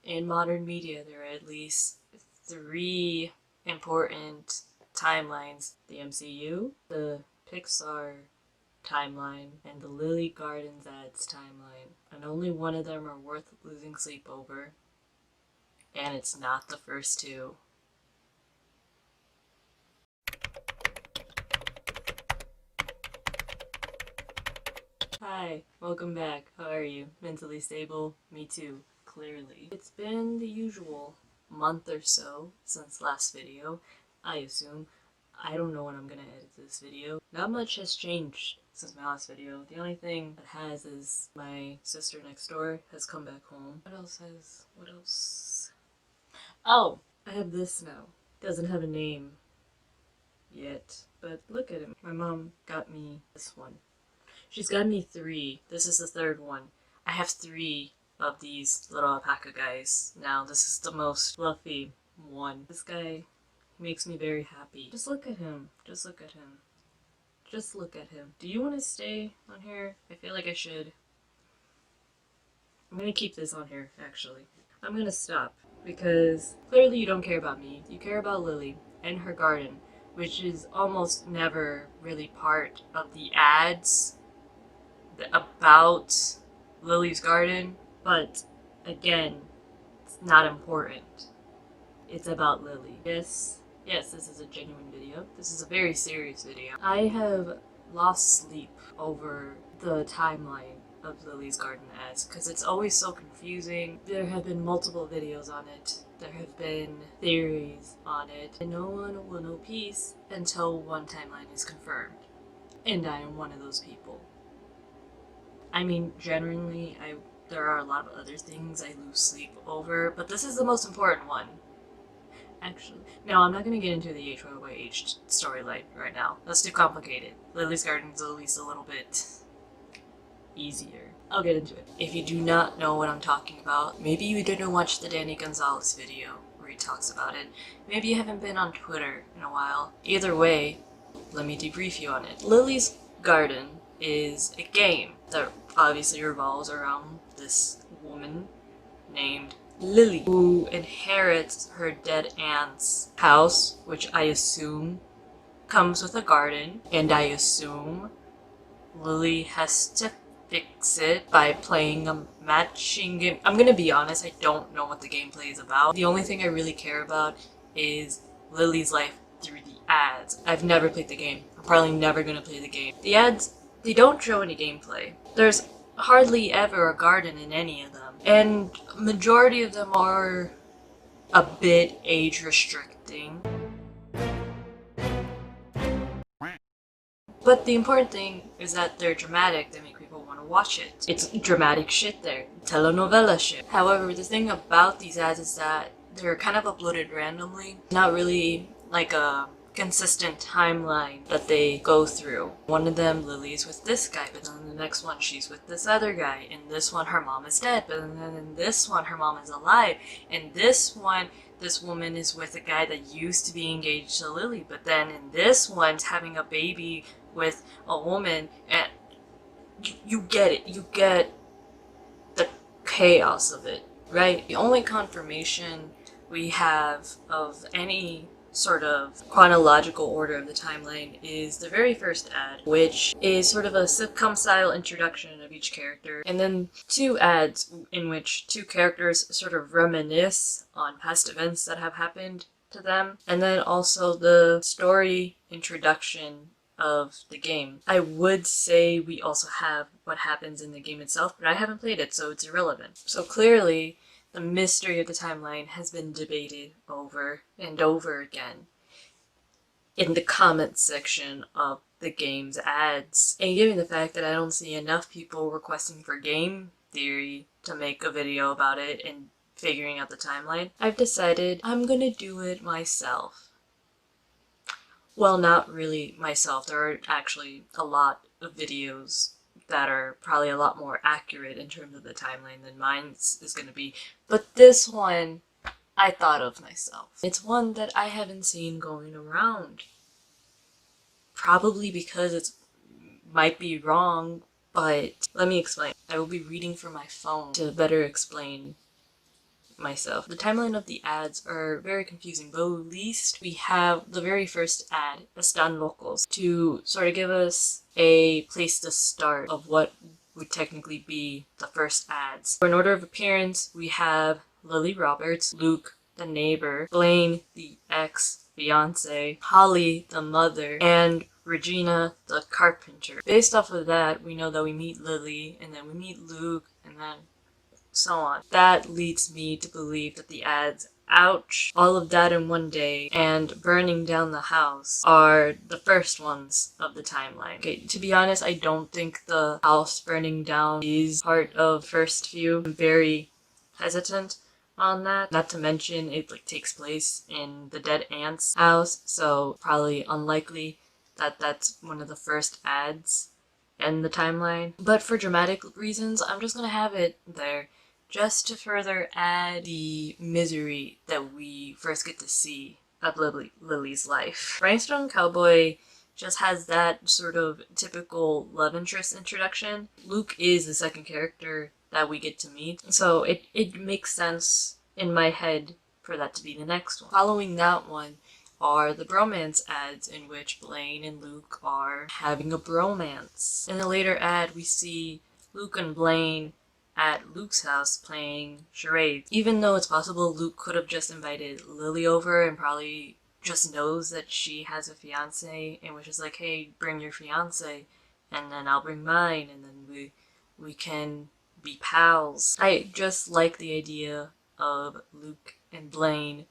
In modern media, there are at least three important timelines: the MCU, the Pixar timeline, and the Lily Gardens ads timeline. And only one of them are worth losing sleep over. And it's not the first two. Hi, welcome back. How are you? Mentally stable? Me too, clearly. It's been the usual month or so since last video, I assume. I don't know when I'm gonna edit this video. Not much has changed since my last video. The only thing that has is my sister next door has come back home. What else? Oh, I have this now. Doesn't have a name yet, but look at it. My mom got me this one. She's got me three. This is the third one. I have three of these little alpaca guys. Now, this is the most fluffy one. This guy makes me very happy. Just look at him. Just look at him. Just look at him. Do you want to stay on here? I feel like I should. I'm gonna keep this on here, actually. I'm gonna stop because clearly you don't care about me. You care about Lily and her garden, which is almost never really part of the ads about Lily's garden, but again, it's not important. It's about Lily. Yes, this is a genuine video. This is a very serious video. I have lost sleep over the timeline of Lily's garden ads because it's always so confusing. There have been multiple videos on it. There have been theories on it, and no one will know peace until one timeline is confirmed. And I am one of those people. I mean, generally, there are a lot of other things I lose sleep over, but this is the most important one. Actually, no, I'm not going to get into the HYYH storyline right now. That's too complicated. Lily's Garden is at least a little bit easier. I'll get into it. If you do not know what I'm talking about, maybe you didn't watch the Danny Gonzalez video where he talks about it. Maybe you haven't been on Twitter in a while. Either way, let me debrief you on it. Lily's Garden is a game that obviously revolves around this woman named Lily, who inherits her dead aunt's house, which I assume comes with a garden, and I assume Lily has to fix it by playing a matching game. I'm gonna be honest, I don't know what the gameplay is about. The only thing I really care about is Lily's life through the ads. I've never played the game. I'm probably never gonna play the game. The ads, they don't show any gameplay. There's hardly ever a garden in any of them, and majority of them are a bit age restricting. But the important thing is that they're dramatic. They make people want to watch it. It's dramatic shit there. Telenovela shit. However, the thing about these ads is that they're kind of uploaded randomly. Not really like a consistent timeline that they go through. One of them, Lily's with this guy, but then the next one she's with this other guy. In this one, her mom is dead, but then in this one, her mom is alive. In this one, this woman is with a guy that used to be engaged to Lily, but then in this one, having a baby with a woman, and you get it. You get the chaos of it, right? The only confirmation we have of any sort of chronological order of the timeline is the very first ad, which is sort of a sitcom style introduction of each character, and then two ads in which two characters sort of reminisce on past events that have happened to them, and then also the story introduction of the game. I would say we also have what happens in the game itself, but I haven't played it, so it's irrelevant. So clearly, the mystery of the timeline has been debated over and over again in the comments section of the game's ads. And given the fact that I don't see enough people requesting for game theory to make a video about it and figuring out the timeline, I've decided I'm gonna do it myself. Well, not really myself. There are actually a lot of videos that are probably a lot more accurate in terms of the timeline than mine is going to be. But this one, I thought of myself. It's one that I haven't seen going around. Probably because it might be wrong, but let me explain. I will be reading from my phone to better explain myself. The timeline of the ads are very confusing, but at least we have the very first ad, Están Locos, to sort of give us a place to start of what would technically be the first ads. For an order of appearance, we have Lily Roberts, Luke, the neighbor, Blaine, the ex-fiance, Holly, the mother, and Regina, the carpenter. Based off of that, we know that we meet Lily, and then we meet Luke, and then so on. That leads me to believe that the ads, ouch, all of that in one day, and burning down the house are the first ones of the timeline. Okay, to be honest, I don't think the house burning down is part of first few. I'm very hesitant on that. Not to mention it takes place in the dead aunt's house, so probably unlikely that that's one of the first ads in the timeline. But for dramatic reasons, I'm just gonna have it there, just to further add the misery that we first get to see of Lily's life. Rhinestone Cowboy just has that sort of typical love interest introduction. Luke is the second character that we get to meet, so it makes sense in my head for that to be the next one. Following that one are the bromance ads, in which Blaine and Luke are having a bromance. In the later ad, we see Luke and Blaine at Luke's house playing charades. Even though it's possible Luke could have just invited Lily over and probably just knows that she has a fiance and was just like, hey, bring your fiance and then I'll bring mine and then we can be pals. I just like the idea of Luke and Blaine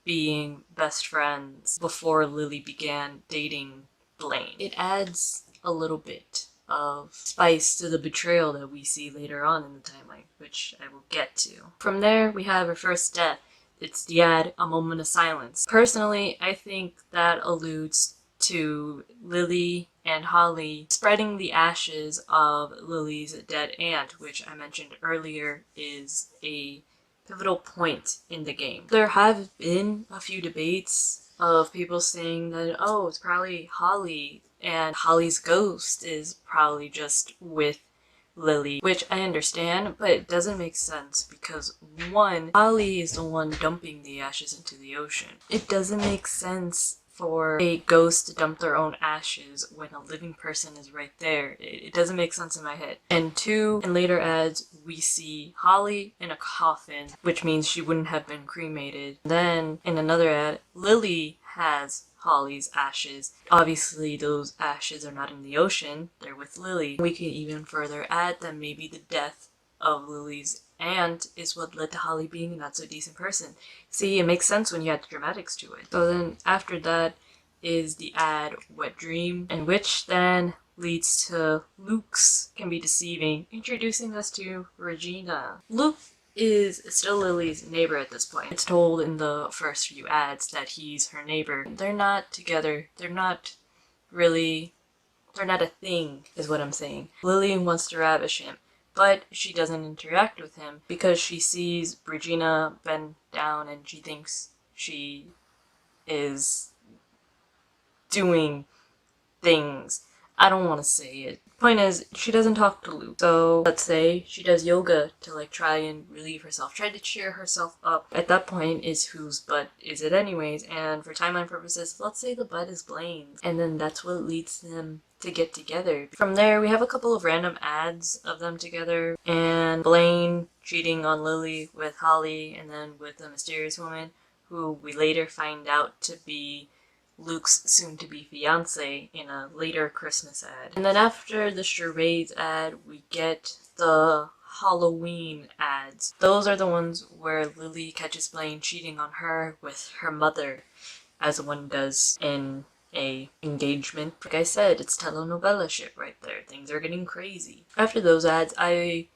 being best friends before Lily began dating Blaine. It adds a little bit of spice to the betrayal that we see later on in the timeline, which I will get to. From there, we have our first death. It's the ad, A Moment of Silence. Personally, I think that alludes to Lily and Holly spreading the ashes of Lily's dead aunt, which I mentioned earlier is a pivotal point in the game. There have been a few debates of people saying that, oh, it's probably Holly, and Holly's ghost is probably just with Lily, which I understand, but it doesn't make sense because, one, Holly is the one dumping the ashes into the ocean. It doesn't make sense for a ghost to dump their own ashes when a living person is right there. It doesn't make sense in my head. And two, in later ads, we see Holly in a coffin, which means she wouldn't have been cremated. Then, in another ad, Lily has Holly's ashes. Obviously, those ashes are not in the ocean, they're with Lily. We can even further add that maybe the death of Lily's aunt is what led to Holly being a not so decent person. See, it makes sense when you add the dramatics to it. So then after that is the ad Wet Dream, and which then leads to Luke's Can Be Deceiving, introducing us to Regina. Luke is still Lily's neighbor at this point. It's told in the first few ads that he's her neighbor. They're not together. They're not a thing, is what I'm saying. Lily wants to ravish him, but she doesn't interact with him because she sees Regina bend down and she thinks she is doing things. I don't want to say it. Point is, she doesn't talk to Luke. So let's say she does yoga to try and relieve herself, try to cheer herself up. At that point, is whose butt is it anyways? And for timeline purposes, let's say the butt is Blaine's. And then that's what leads them to get together. From there, we have a couple of random ads of them together, and Blaine cheating on Lily with Holly, and then with a mysterious woman who we later find out to be Luke's soon-to-be fiance in a later Christmas ad. And then after the charades ad, we get the Halloween ads. Those are the ones where Lily catches Blaine cheating on her with her mother, as one does in a engagement. Like I said, it's telenovela shit right there. Things are getting crazy. After those ads, I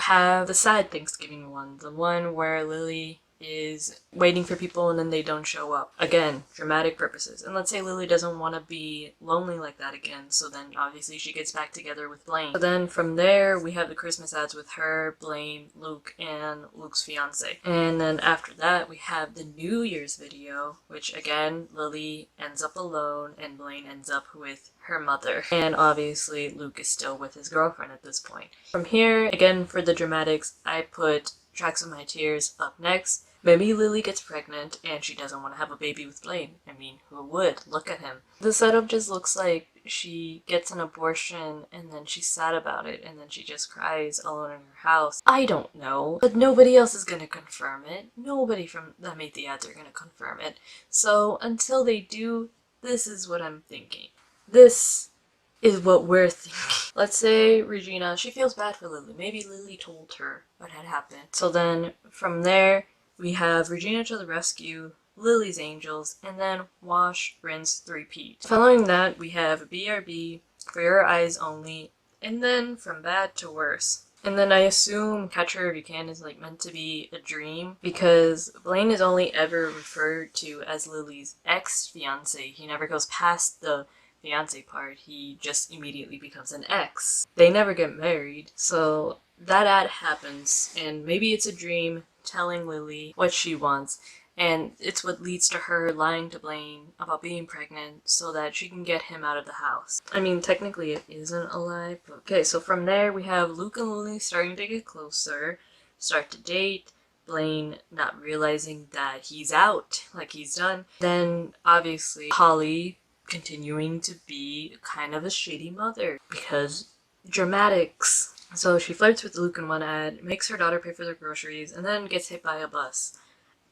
have the sad Thanksgiving one. The one where Lily is waiting for people and then they don't show up. Again, dramatic purposes. And let's say Lily doesn't want to be lonely like that again, so then obviously she gets back together with Blaine. So then from there, we have the Christmas ads with her, Blaine, Luke, and Luke's fiance. And then after that, we have the New Year's video, which again, Lily ends up alone and Blaine ends up with her mother. And obviously, Luke is still with his girlfriend at this point. From here, again, for the dramatics, I put Tracks of My Tears up next. Maybe Lily gets pregnant and she doesn't want to have a baby with Blaine. I mean, who would? Look at him. The setup just looks like she gets an abortion and then she's sad about it and then she just cries alone in her house. I don't know, but nobody else is gonna confirm it. Nobody from that made the ads are gonna confirm it. So until they do, this is what I'm thinking. This is what we're thinking. Let's say Regina, she feels bad for Lily. Maybe Lily told her what had happened. So then from there, we have Regina to the rescue, Lily's angels, and then wash, rinse, repeat. Following that, we have BRB, For Your Eyes Only, and then from bad to worse. And then I assume Catch Her If You Can is like meant to be a dream because Blaine is only ever referred to as Lily's ex-fiance. He never goes past the fiance part. He just immediately becomes an ex. They never get married, so that ad happens, and maybe it's a dream telling Lily what she wants, and it's what leads to her lying to Blaine about being pregnant so that she can get him out of the house. I mean, technically it isn't a lie, but okay, so from there we have Luke and Lily starting to get closer, start to date, Blaine not realizing that he's out, like he's done. Then obviously Holly continuing to be kind of a shitty mother because dramatics. So she flirts with Luke in one ad, makes her daughter pay for their groceries, and then gets hit by a bus.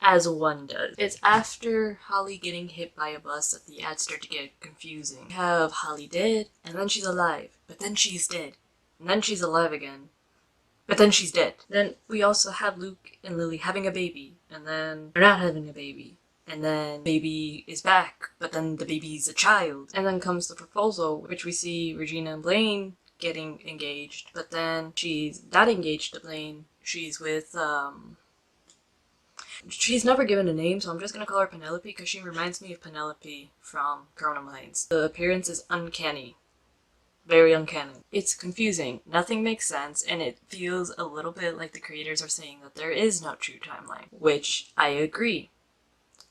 As one does. It's after Holly getting hit by a bus that the ads start to get confusing. We have Holly dead, and then she's alive, but then she's dead, and then she's alive again, but then she's dead. Then we also have Luke and Lily having a baby, and then they're not having a baby. And then baby is back, but then the baby's a child. And then comes the proposal, which we see Regina and Blaine getting engaged, but then she's not engaged to Blaine. She's with, she's never given a name, so I'm just gonna call her Penelope because she reminds me of Penelope from Corona Mines. The appearance is uncanny. Very uncanny. It's confusing. Nothing makes sense, and it feels a little bit like the creators are saying that there is no true timeline, which I agree.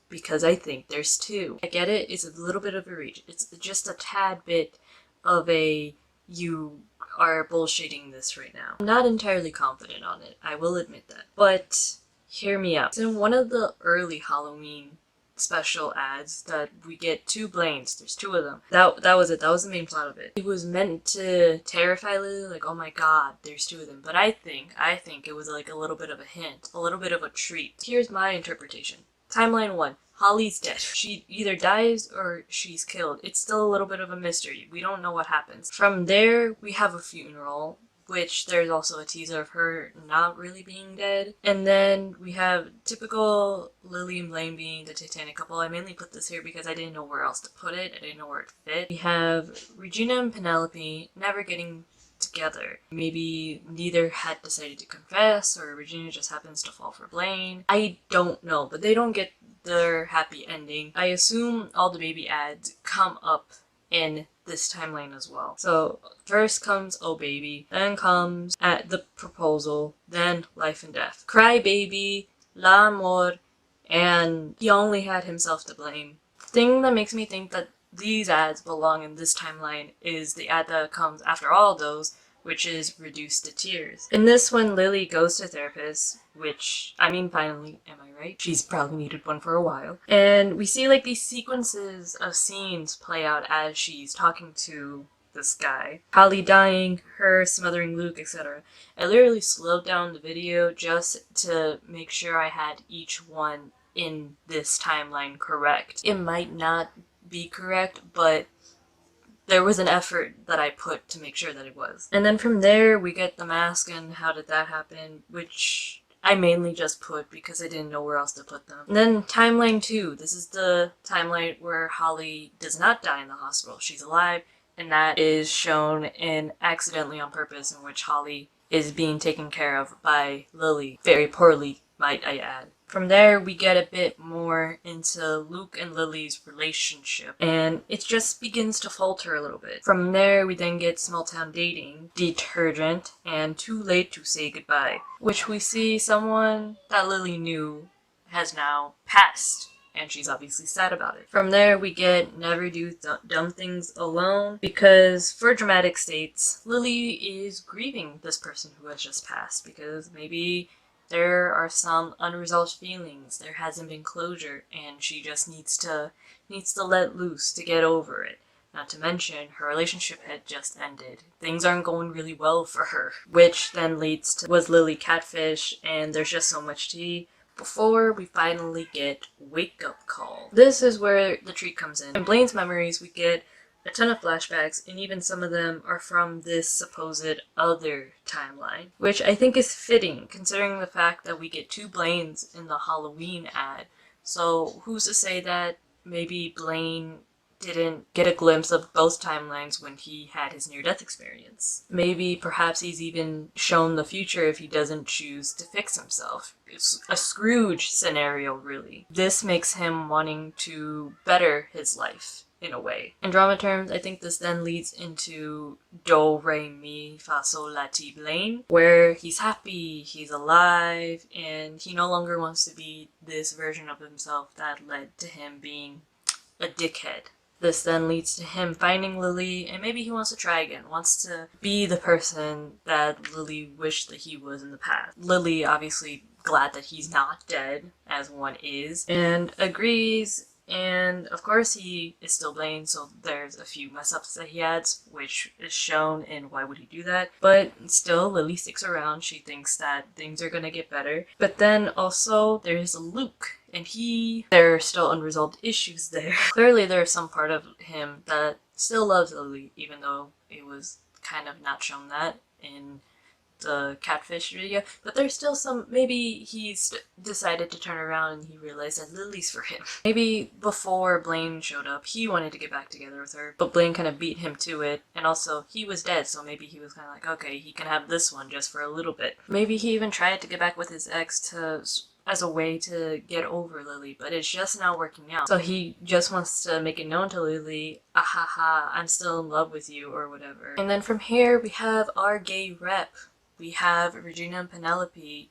Because I think there's two. I get it, it's a little bit of a reach. It's just a tad bit of a, you are bullshitting this right now. I'm not entirely confident on it, I will admit that. But hear me out. It's in one of the early Halloween special ads that we get two Blaines. There's two of them. That was it. That was the main plot of it. It was meant to terrify Lily, like, oh my god, there's two of them. But I think it was like a little bit of a hint, a little bit of a treat. Here's my interpretation. Timeline 1. Holly's dead. She either dies or she's killed. It's still a little bit of a mystery. We don't know what happens. From there, we have a funeral, which there's also a teaser of her not really being dead. And then we have typical Lily and Blaine being the Titanic couple. I mainly put this here because I didn't know where else to put it. I didn't know where it fit. We have Regina and Penelope never getting together. Maybe neither had decided to confess, or Regina just happens to fall for Blaine. I don't know, but they don't get their happy ending. I assume all the baby ads come up in this timeline as well. So first comes Oh Baby, then comes at the proposal, then Life and Death. Cry Baby, L'Amour, and he only had himself to blame. The thing that makes me think that these ads belong in this timeline is the ad that comes after all those, which is Reduced to Tears. In this one, Lily goes to therapist, which, I mean, finally, am I right? She's probably needed one for a while. And we see like these sequences of scenes play out as she's talking to this guy. Holly dying, her smothering Luke, etc. I literally slowed down the video just to make sure I had each one in this timeline correct. It might not be correct, but there was an effort that I put to make sure that it was. And then from there, we get the mask and how did that happen, which I mainly just put because I didn't know where else to put them. And then timeline 2. This is the timeline where Holly does not die in the hospital. She's alive, and that is shown in Accidentally on Purpose, in which Holly is being taken care of by Lily. Very poorly, might I add. From there, we get a bit more into Luke and Lily's relationship, and it just begins to falter a little bit. From there, we then get Small Town Dating, Detergent, and Too Late to Say Goodbye, which we see someone that Lily knew has now passed, and she's obviously sad about it. From there, we get Never Do Dumb Things Alone, because for dramatic states, Lily is grieving this person who has just passed, because maybe there are some unresolved feelings, there hasn't been closure, and she just needs to let loose to get over it. Not to mention, her relationship had just ended. Things aren't going really well for her, which then leads to, was Lily catfish, and there's just so much tea before we finally get Wake Up Call. This is where the treat comes in. In Blaine's memories, we get a ton of flashbacks, and even some of them are from this supposed other timeline, which I think is fitting considering the fact that we get 2 Blaines in the Halloween ad. So who's to say that maybe Blaine didn't get a glimpse of both timelines when he had his near-death experience. Maybe perhaps he's even shown the future if he doesn't choose to fix himself. It's a Scrooge scenario, really. This makes him wanting to better his life in a way. In drama terms, I think this then leads into Do, Re, Mi, Fa, Sol, La, Ti, Blaine, where he's happy, he's alive, and he no longer wants to be this version of himself that led to him being a dickhead. This then leads to him finding Lily, and maybe he wants to try again, wants to be the person that Lily wished that he was in the past. Lily, obviously glad that he's not dead, as one is, and agrees, and of course he is still Blaine, so there's a few mess-ups that he adds, which is shown in why would he do that, but still Lily sticks around. She thinks that things are gonna get better. But then also there's Luke, and there are still unresolved issues there. Clearly there's some part of him that still loves Lily, even though it was kind of not shown that in the catfish video, but there's still some, maybe he's decided to turn around and he realized that Lily's for him. Maybe before Blaine showed up, he wanted to get back together with her, but Blaine kind of beat him to it, and also he was dead, so maybe he was kind of like, okay, he can have this one just for a little bit. Maybe he even tried to get back with his ex as a way to get over Lily, but it's just not working out. So he just wants to make it known to Lily, ahaha, I'm still in love with you, or whatever. And then from here, we have our gay rep. We have Regina and Penelope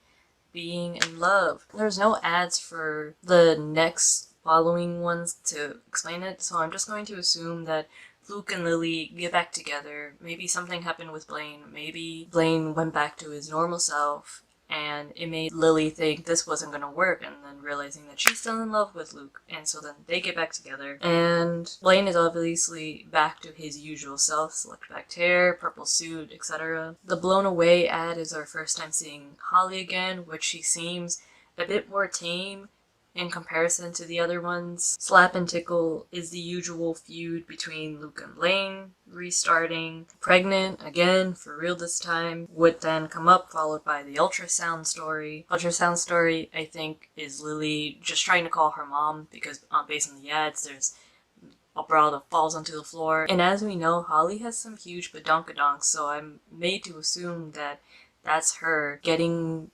being in love. There's no ads for the next following ones to explain it, so I'm just going to assume that Luke and Lily get back together. Maybe something happened with Blaine. Maybe Blaine went back to his normal self, and it made Lily think this wasn't going to work, and then realizing that she's still in love with Luke, and so then they get back together, and Blaine is obviously back to his usual self, slicked back hair, purple suit, etc. The Blown Away ad is our first time seeing Holly again, which she seems a bit more tame in comparison to the other ones. Slap and Tickle is the usual feud between Luke and Blaine, restarting. Pregnant, again, for real this time, would then come up, followed by the ultrasound story. Ultrasound story, I think, is Lily just trying to call her mom, because based on the ads, there's a bra that falls onto the floor. And as we know, Holly has some huge badonkadonks, so I'm made to assume that that's her getting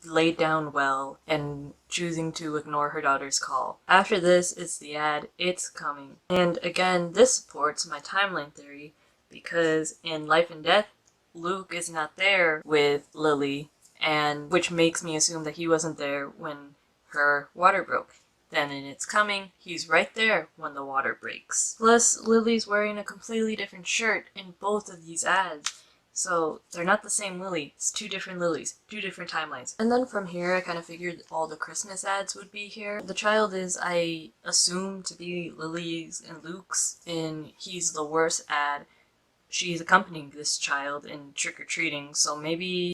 laid down well and choosing to ignore her daughter's call. After this, it's the ad, It's Coming. And again, this supports my timeline theory, because in Life and Death, Luke is not there with Lily, and which makes me assume that he wasn't there when her water broke. Then in It's Coming, he's right there when the water breaks. Plus, Lily's wearing a completely different shirt in both of these ads. So they're not the same Lily. It's 2 different Lilies, 2 different timelines. And then from here, I kind of figured all the Christmas ads would be here. The child is, I assume, to be Lily's and Luke's, and he's the worst ad. She's accompanying this child in trick-or-treating, so maybe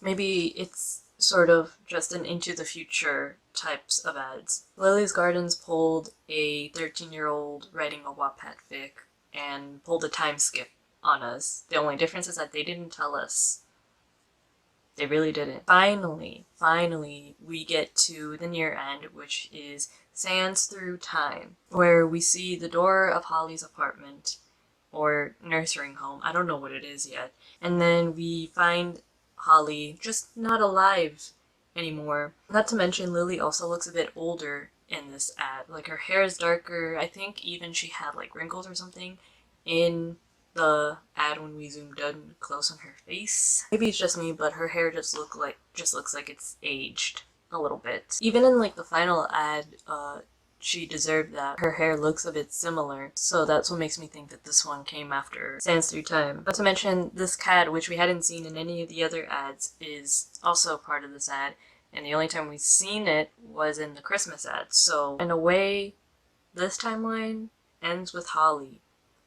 it's sort of just an into the future types of ads. Lily's Gardens pulled a 13-year-old writing a Wattpad fic and pulled a time skip on us. The only difference is that they didn't tell us. They really didn't. Finally, we get to the near end, which is Sands Through Time, where we see the door of Holly's apartment, or nursery home, I don't know what it is yet, and then we find Holly just not alive anymore. Not to mention, Lily also looks a bit older in this ad. Like, her hair is darker. I think even she had like wrinkles or something in the ad when we zoomed in close on her face. Maybe it's just me, but her hair just looks like it's aged a little bit. Even in like the final ad, she deserved that. Her hair looks a bit similar, so that's what makes me think that this one came after Sands Through Time. Not to mention, this cat, which we hadn't seen in any of the other ads, is also part of this ad, And the only time we've seen it was in the Christmas ads. So in a way, this timeline ends with Holly.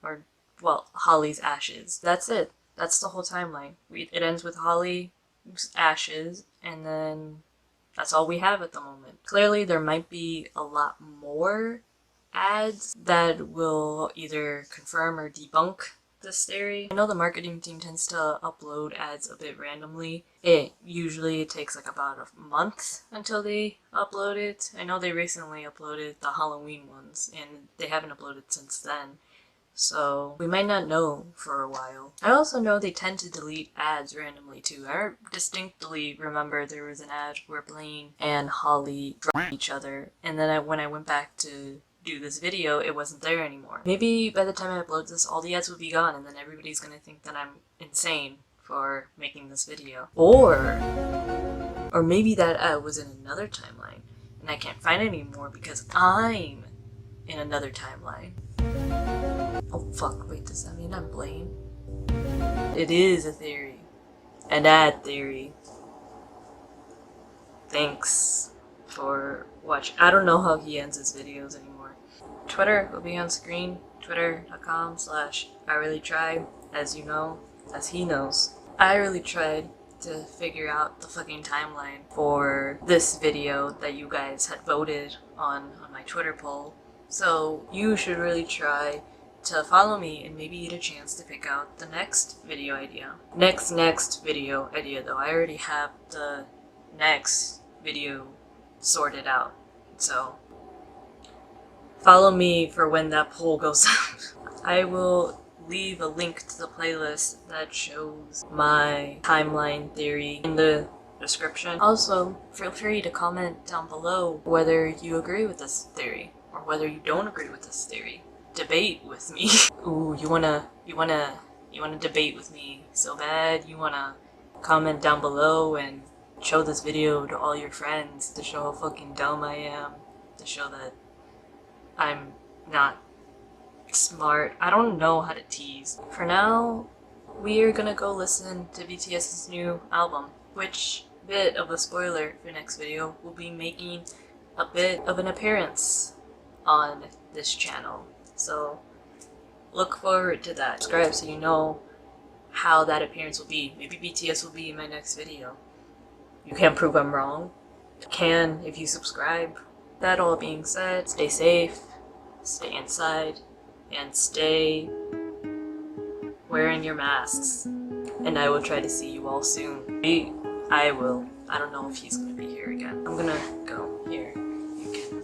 Or, well, Holly's ashes. That's it. That's the whole timeline. It ends with Holly's ashes, and then that's all we have at the moment. Clearly, there might be a lot more ads that will either confirm or debunk this theory. I know the marketing team tends to upload ads a bit randomly. It usually takes like about a month until they upload it. I know they recently uploaded the Halloween ones, and they haven't uploaded since then. So we might not know for a while. I also know they tend to delete ads randomly too. I distinctly remember there was an ad where Blaine and Holly dropped each other, and then when I went back to do this video, it wasn't there anymore. Maybe by the time I upload this, all the ads will be gone, and then everybody's gonna think that I'm insane for making this video. Or maybe that ad was in another timeline, and I can't find it anymore because I'm in another timeline. Oh fuck, wait, does that mean I'm Blaine? It is a theory. An ad theory. Thanks for watching. I don't know how he ends his videos anymore. Twitter will be on screen. Twitter.com/IreallyTried. As you know, as he knows. I really tried to figure out the fucking timeline for this video that you guys had voted on my Twitter poll. So you should really try to follow me and maybe get a chance to pick out the next video idea. Next video idea though. I already have the next video sorted out. So follow me for when that poll goes out. I will leave a link to the playlist that shows my timeline theory in the description. Also, feel free to comment down below whether you agree with this theory or whether you don't agree with this theory. Debate with me. Ooh, you wanna debate with me so bad? You wanna comment down below and show this video to all your friends to show how fucking dumb I am, to show that I'm not smart. I don't know how to tease. For now, we are gonna go listen to BTS's new album, which, bit of a spoiler for next video, will be making a bit of an appearance on this channel. So look forward to that. Subscribe so you know how that appearance will be. Maybe BTS will be in my next video. You can't prove I'm wrong. You can if you subscribe. That all being said, stay safe, stay inside, and stay wearing your masks. And I will try to see you all soon. I will. I don't know if he's gonna be here again. I'm gonna go here. You can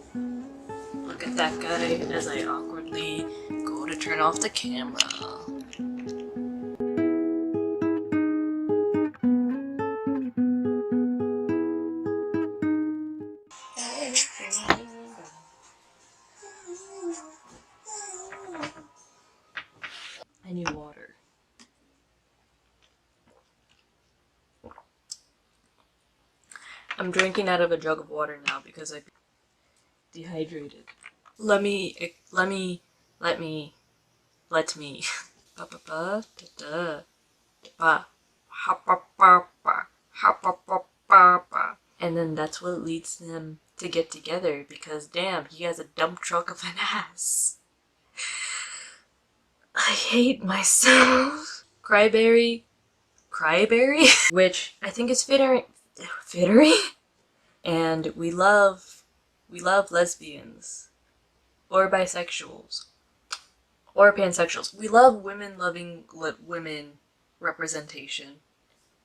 look at that guy as I awkwardly go to turn off the camera. I need water. I'm drinking out of a jug of water now because I'm dehydrated. Let me. And then that's what leads them to get together because damn, he has a dump truck of an ass. I hate myself. Cryberry, which I think is fitting. And we love lesbians, or bisexuals, or pansexuals. We love women-loving women representation,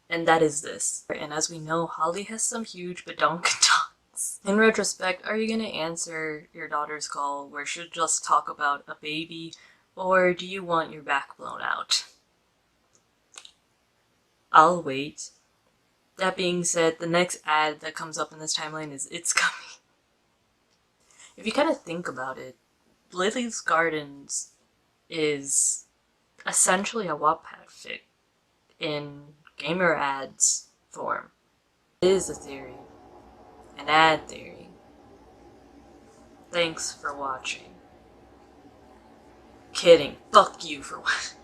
and that is this. And as we know, Holly has some huge badonkadonks. In retrospect, are you gonna answer your daughter's call where she'll just talk about a baby, or do you want your back blown out? I'll wait. That being said, the next ad that comes up in this timeline is It's Coming. If you kind of think about it, Lily's Gardens is essentially a Wattpad fic in gamer ads form. It is a theory. An ad theory. Thanks for watching. Kidding. Fuck you for watching.